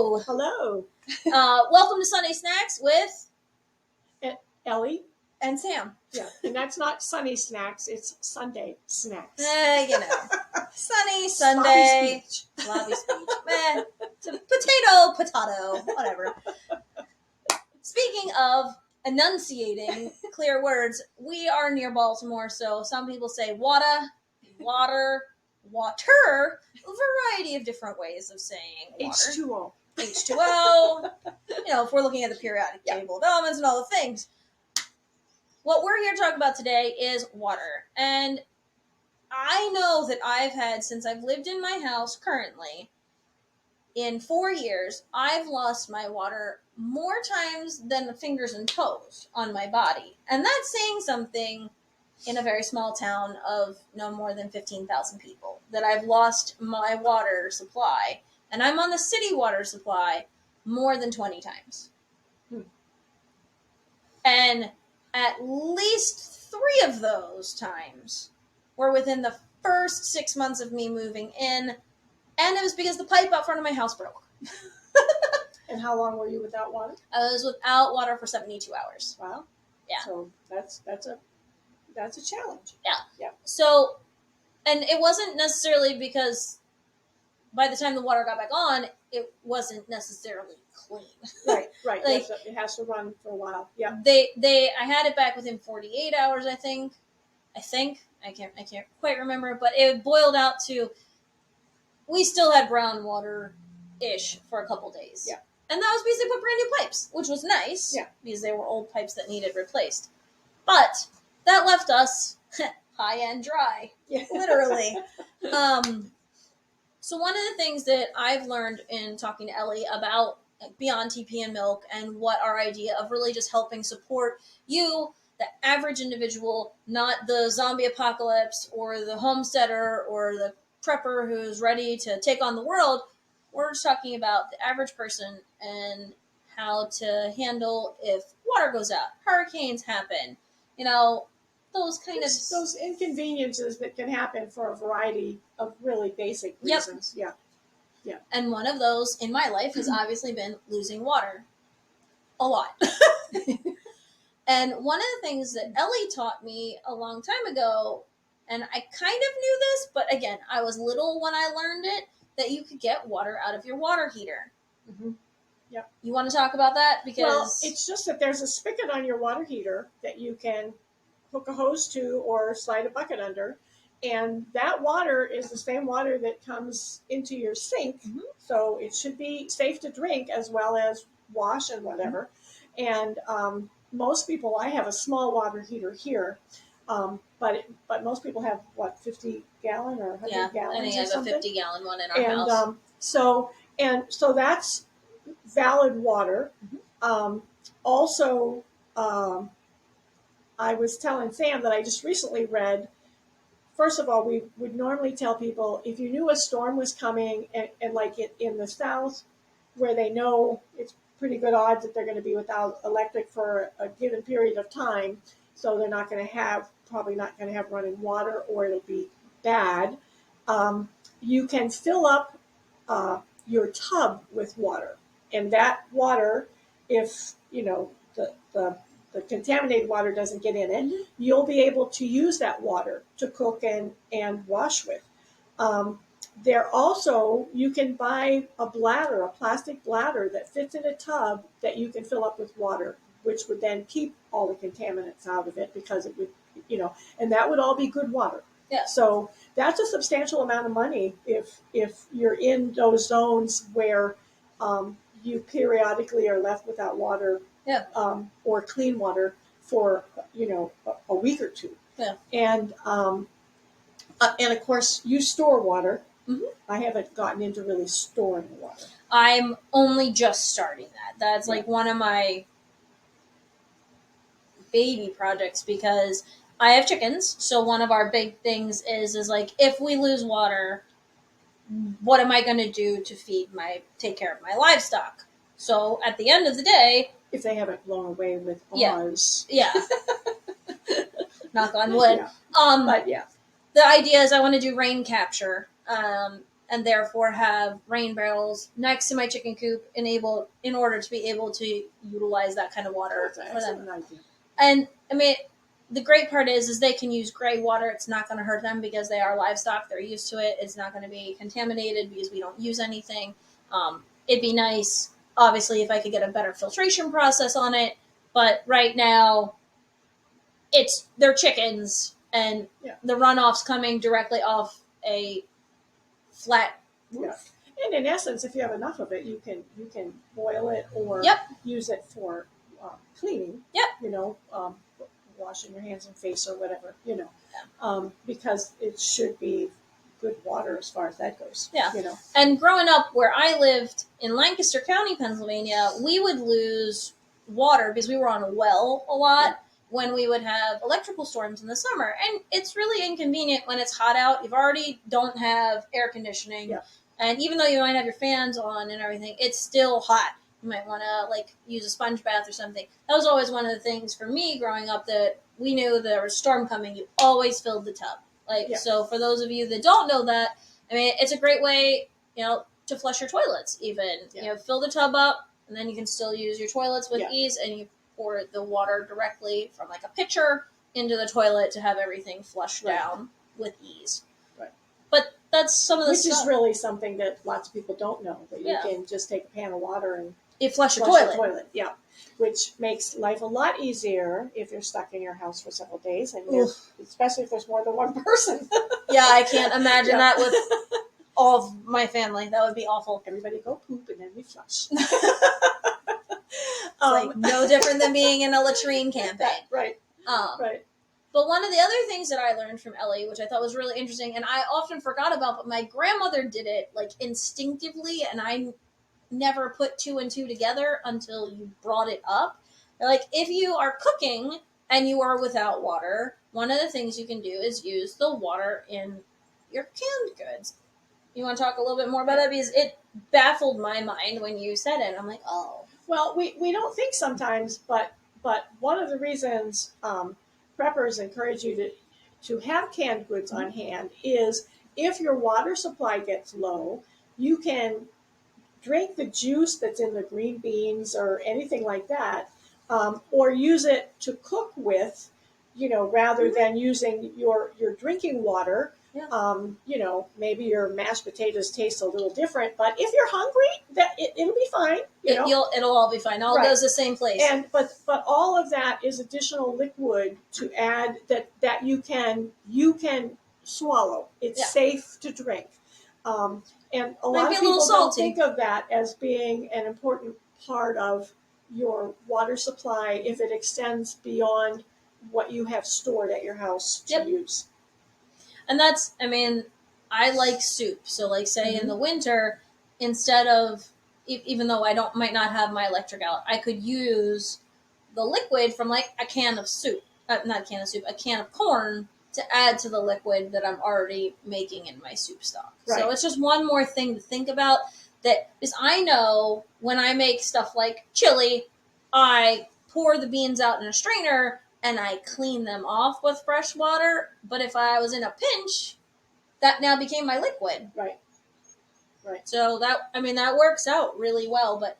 Hello. Hello, Welcome to Sunday Snacks with Ellie. and Sam. Yeah, and that's not Sunny Snacks, it's Sunday Snacks. Sunny Sunday. Sloppy speech. Sloppy speech. It's a potato, whatever. Speaking of enunciating clear words, we are near Baltimore, so some people say water, a variety of different ways of saying water. H2O. H2O. If we're looking at the periodic table of elements and all the things. What we're here to talk about today is water. And I know that I've had, since I've lived in my house currently, in 4 years, I've lost my water more times than the fingers and toes on my body. And that's saying something in a very small town of no more than 15,000 people, that I've lost my water supply. And I'm on the city water supply more than 20 times. And at least 3 of those times were within the first 6 months of me moving in. And it was because the pipe out front of my house broke. And how long were you without water? I was without water for 72 hours. Wow. Yeah. So that's a challenge. Yeah. So, and it wasn't necessarily because by the time the water got back on, it wasn't necessarily clean. Right. Like, it has to run for a while. Yeah. I had it back within 48 hours, I think. I can't quite remember, but it boiled out to, we still had brown water-ish for a couple days. Yeah. And that was because they put brand new pipes, which was nice. Yeah. Because they were old pipes that needed replaced. But that left us high and dry. Yeah. Literally. So one of the things that I've learned in talking to Ellie about Beyond TP and Milk and what our idea of really just helping support you, the average individual, not the zombie apocalypse or the homesteader or the prepper who's ready to take on the world. We're just talking about the average person and how to handle if water goes out, hurricanes happen, those kind of... Those inconveniences that can happen for a variety of really basic reasons. Yep. Yeah. And one of those in my life has obviously been losing water. A lot. And one of the things that Ellie taught me a long time ago, and I kind of knew this, but again, I was little when I learned it, that you could get water out of your water heater. Mm-hmm. Yep. You want to talk about that? Because it's just that there's a spigot on your water heater that you can hook a hose to or slide a bucket under, and that water is the same water that comes into your sink. Mm-hmm. So it should be safe to drink as well as wash and whatever. Mm-hmm. And most people, I have a small water heater here, but most people have 50-gallon or 100 gallons. I think I have something. A 50-gallon one in our house. So that's valid water. Mm-hmm. Also, I was telling Sam that I just recently read. First of all, we would normally tell people, if you knew a storm was coming, and like in the South, where they know it's pretty good odds that they're going to be without electric for a given period of time, so they're probably not going to have running water, or it'll be bad. You can fill up your tub with water, and that water, if the contaminated water doesn't get in it, you'll be able to use that water to cook and wash with. You can buy a plastic bladder that fits in a tub that you can fill up with water, which would then keep all the contaminants out of it, because it would, and that would all be good water. Yeah. So that's a substantial amount of money if you're in those zones where you periodically are left without water. Yeah. Or clean water for a week or two. Yeah. And of course you store water. Mm-hmm. I haven't gotten into really storing water. I'm only just starting that. That's like one of my baby projects, because I have chickens. So one of our big things is like, if we lose water, what am I going to do to take care of my livestock? So at the end of the day, if they haven't blown away with ours. Yeah. Knock on wood. Yeah. But yeah. The idea is I want to do rain capture. and therefore have rain barrels next to my chicken coop in order to be able to utilize that kind of water That's an for them. excellent idea. And I mean, the great part is they can use gray water. It's not going to hurt them because they are livestock. They're used to it. It's not going to be contaminated because we don't use anything. It'd be nice, obviously, if I could get a better filtration process on it. But right now, they're chickens, and the runoff's coming directly off a flat roof. And in essence, if you have enough of it, you can boil it or use it for cleaning. Washing your hands and face or whatever, because it should be good water as far as that goes. And growing up where I lived in Lancaster County, Pennsylvania, we would lose water because we were on a well a lot when we would have electrical storms in the summer. And it's really inconvenient when it's hot out. You've already don't have air conditioning. And even though you might have your fans on and everything, it's still hot. You might want to use a sponge bath or something. That was always one of the things for me growing up, that we knew there was a storm coming. You always filled the tub. So for those of you that don't know that, I mean, it's a great way, to flush your toilets even. Fill the tub up, and then you can still use your toilets with ease, and you pour the water directly from a pitcher into the toilet to have everything flushed down with ease. But that's some of the stuff. Which is really something that lots of people don't know, that you can just take a pan of water and flush your toilet. Which makes life a lot easier if you're stuck in your house for several days, and especially if there's more than one person. I can't imagine that with all of my family. That would be awful. Everybody go poop and then we flush. No different than being in a latrine campaign. Right. But one of the other things that I learned from Ellie, which I thought was really interesting, and I often forgot about, but my grandmother did it instinctively, and I never put two and two together until you brought it up. If you are cooking and you are without water, one of the things you can do is use the water in your canned goods. You want to talk a little bit more about that? Because it baffled my mind when you said it. I'm like, oh. Well, we don't think sometimes, but one of the reasons preppers encourage you to have canned goods on hand is if your water supply gets low, you can drink the juice that's in the green beans or anything like that, or use it to cook with, rather than using your drinking water. Maybe your mashed potatoes taste a little different, but if you're hungry, it'll be fine. It'll all be fine. All goes the same place. But all of that is additional liquid to add that you can swallow. It's safe to drink. And a lot of people don't think of that as being an important part of your water supply if it extends beyond what you have stored at your house to use. And that's, I like soup. So say in the winter, instead of, even though I might not have my electric out, I could use the liquid from a can of soup, not a can of soup, a can of corn to add to the liquid that I'm already making in my soup stock. Right. So it's just one more thing to think about, because I know when I make stuff like chili, I pour the beans out in a strainer and I clean them off with fresh water. But if I was in a pinch, that now became my liquid. Right. So that works out really well, but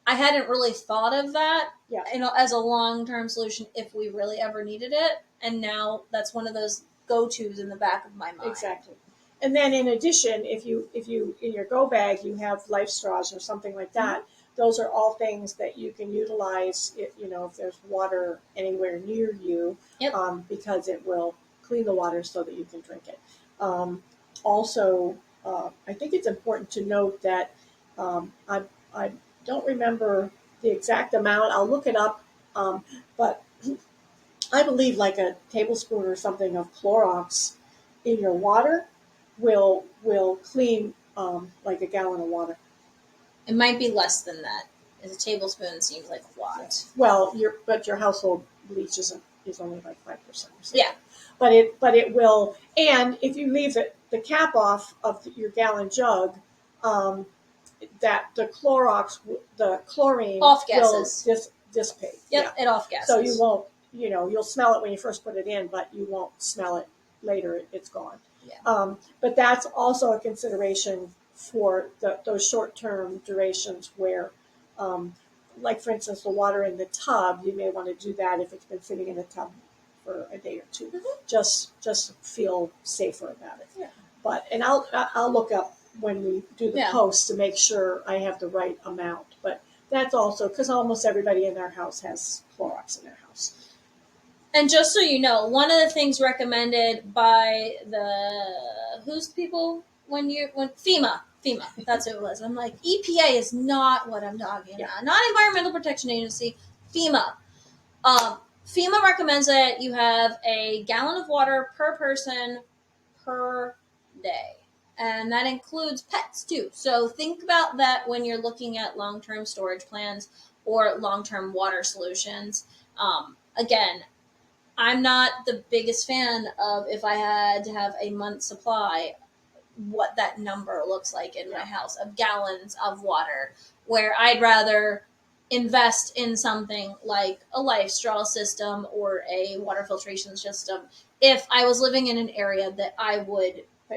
I hadn't really thought of that as a long-term solution if we really ever needed it. And now that's one of those go-tos in the back of my mind. Exactly. And then in addition, if you in your go bag you have life straws or something like that, those are all things that you can utilize if there's water anywhere near you, because it will clean the water so that you can drink it. Also, I think it's important to note that I don't remember the exact amount. I'll look it up, but I believe a tablespoon or something of Clorox in your water will clean a gallon of water. It might be less than that. As a tablespoon seems like a lot. Well, your household bleach is only 5% or something. Yeah. But it will, and if you leave the cap off of your gallon jug, that the chlorine off gases will dissipate. Yep, it off gases. So you won't, you'll smell it when you first put it in, but you won't smell it later. It's gone. Yeah. But that's also a consideration for those short-term durations where, like for instance, the water in the tub, you may want to do that if it's been sitting in the tub for a day or two, just feel safer about it. Yeah. But and I'll look up when we do the post to make sure I have the right amount. But that's also because almost everybody in our house has Clorox in their house. And just so you know, one of the things recommended by FEMA, that's who it was. I'm like, EPA is not what I'm talking about. Not Environmental Protection Agency, FEMA. FEMA recommends that you have a gallon of water per person per day. And that includes pets too. So think about that when you're looking at long-term storage plans or long-term water solutions. Again, I'm not the biggest fan of if I had to have a month's supply, what that number looks like in my house of gallons of water, where I'd rather invest in something like a life straw system or a water filtration system if I was living in an area that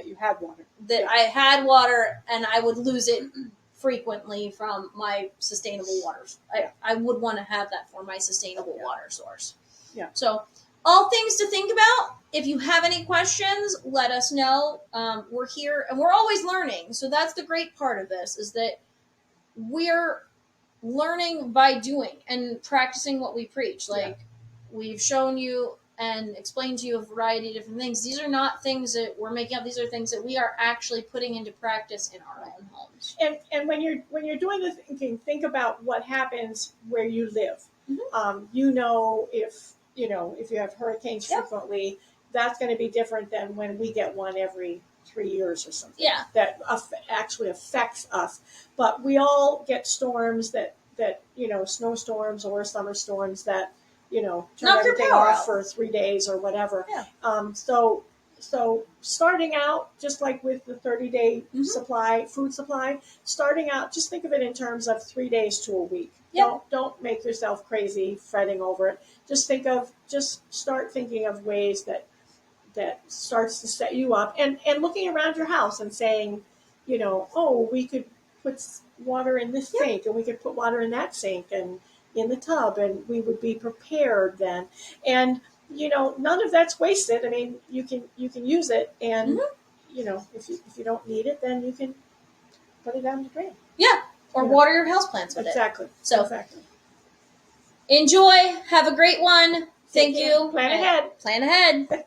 you had water. I had water and I would lose it frequently from my sustainable water. I would want to have that for my sustainable water source. Yeah. So all things to think about. If you have any questions, let us know. We're here and we're always learning. So that's the great part of this is that we're learning by doing and practicing what we preach. We've shown you and explained to you a variety of different things. These are not things that we're making up. These are things that we are actually putting into practice in our own homes. And when you're doing the thinking, think about what happens where you live. If you have hurricanes frequently, that's going to be different than when we get one every 3 years or something. Yeah. That actually affects us. But we all get storms that snowstorms or summer storms that, turn everything off for 3 days or whatever. Yeah. So starting out, just like with the 30-day food supply, starting out, just think of it in terms of 3 days to a week. Yep. Don't make yourself crazy fretting over it. Just start thinking of ways that starts to set you up and looking around your house and saying, we could put water in this sink and we could put water in that sink and in the tub and we would be prepared then. And none of that's wasted. I mean, you can use it, and if you don't need it, then you can put it down the drain. Yeah, or water your houseplants with it. So exactly. Enjoy. Have a great one. Thank you. Plan ahead. Plan ahead.